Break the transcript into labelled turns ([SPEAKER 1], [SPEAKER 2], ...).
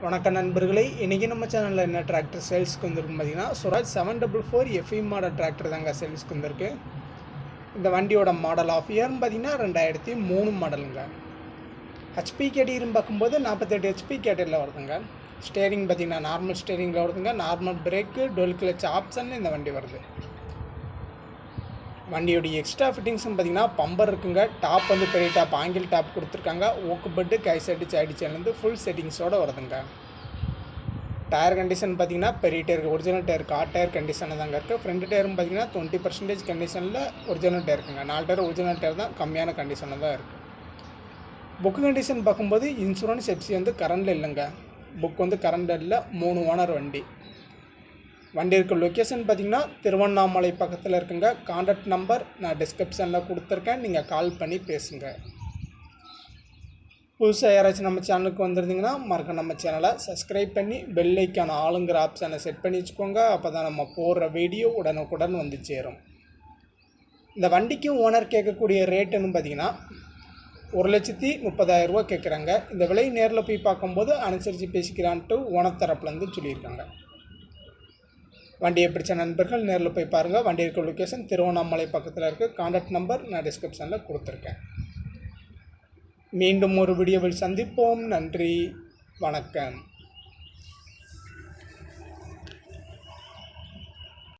[SPEAKER 1] வணக்கம் நண்பர்களே, இன்றைக்கி நம்ம சேனலில் என்ன டிராக்டர் சேல்ஸ்க்கு வந்துருக்கு பார்த்தீங்கன்னா ஸ்வராஜ் 744 எஃப்இ மாடல் டிராக்டர் தாங்க சேல்ஸ்க்கு வந்திருக்கு. இந்த வண்டியோட மாடல் ஆஃப் இயர்னு பார்த்தீங்கன்னா 2003 மாடலுங்க. ஹெச்பி கேட்டகரின்னு பார்க்கும்போது 48 ஹெச்பி கேட்டகரியில் வருதுங்க. ஸ்டேரிங் பார்த்தீங்கன்னா நார்மல் ஸ்டேரிங்கில் வருதுங்க. நார்மல் பிரேக்கு, டொல் கிளச் ஆப்ஷன் இந்த வண்டி வருது. வண்டியோடைய எக்ஸ்ட்ரா ஃபிட்டிங்ஸ்னு பார்த்தீங்கன்னா பம்பர் இருக்குங்க. டாப் வந்து பெரிய டாப், ஆங்கிள் டாப் கொடுத்துருக்காங்க. ஓக்கு பெட்டு, கை செட்டு, சைடு சேனல் ஃபுல் செட்டிங்ஸோடு வருதுங்க. டயர் கண்டிஷன் பார்த்தீங்கன்னா பெரிய tyre, original tyre, car tyre கண்டிஷனில் தாங்க இருக்குது. ஃப்ரண்ட் டயரும் பார்த்தீங்கன்னா 20% கண்டிஷனில் ஒரிஜினல் டயர் இருக்குங்க. 4 டயர் ஒரிஜினல் டயர் தான், கம்மியான கண்டிஷனில் தான் இருக்குது. புக்கு கண்டிஷன் பார்க்கும்போது இன்சூரன்ஸ் எஃப்சி வந்து கரண்டில் இல்லைங்க. புக் வந்து கரண்ட் இல்லை. 3 ஓனர் வண்டி. வண்டி இருக்க லொக்கேஷன் பார்த்தீங்கன்னா திருவண்ணாமலை பக்கத்தில் இருக்குங்க. கான்டாக்ட் நம்பர் நான் டிஸ்கிரிப்ஷனில் கொடுத்துருக்கேன், நீங்கள் கால் பண்ணி பேசுங்க. புதுசாக யாராச்சும் நம்ம சேனலுக்கு வந்துருந்தீங்கன்னா மறக்க நம்ம சேனலை சப்ஸ்கிரைப் பண்ணி பெல் ஐக்கான ஆளுங்கிற ஆப்ஷனை செட் பண்ணி வச்சுக்கோங்க. அப்போ தான் நம்ம போடுற வீடியோ உடனுக்குடன் வந்து சேரும். இந்த வண்டிக்கு ஓனர் கேட்கக்கூடிய ரேட்டுன்னு பார்த்தீங்கன்னா 1,30,000 ரூபா கேட்குறாங்க. இந்த விலை நேரில் போய் பார்க்கும்போது அனுசரித்து பேசிக்கிறான்ட்டு ஓனர் தரப்புலேருந்து சொல்லியிருக்காங்க. வண்டியை பிடிச்ச நண்பர்கள் நேரில் போய் பாருங்கள். வண்டி இருக்க லொக்கேஷன் திருவண்ணாமலை பக்கத்தில் இருக்குது. கான்டாக்ட் நம்பர் நான் டிஸ்கிரிப்ஷனில் கொடுத்துருக்கேன். மீண்டும் ஒரு வீடியோவில் சந்திப்போம். நன்றி, வணக்கம்.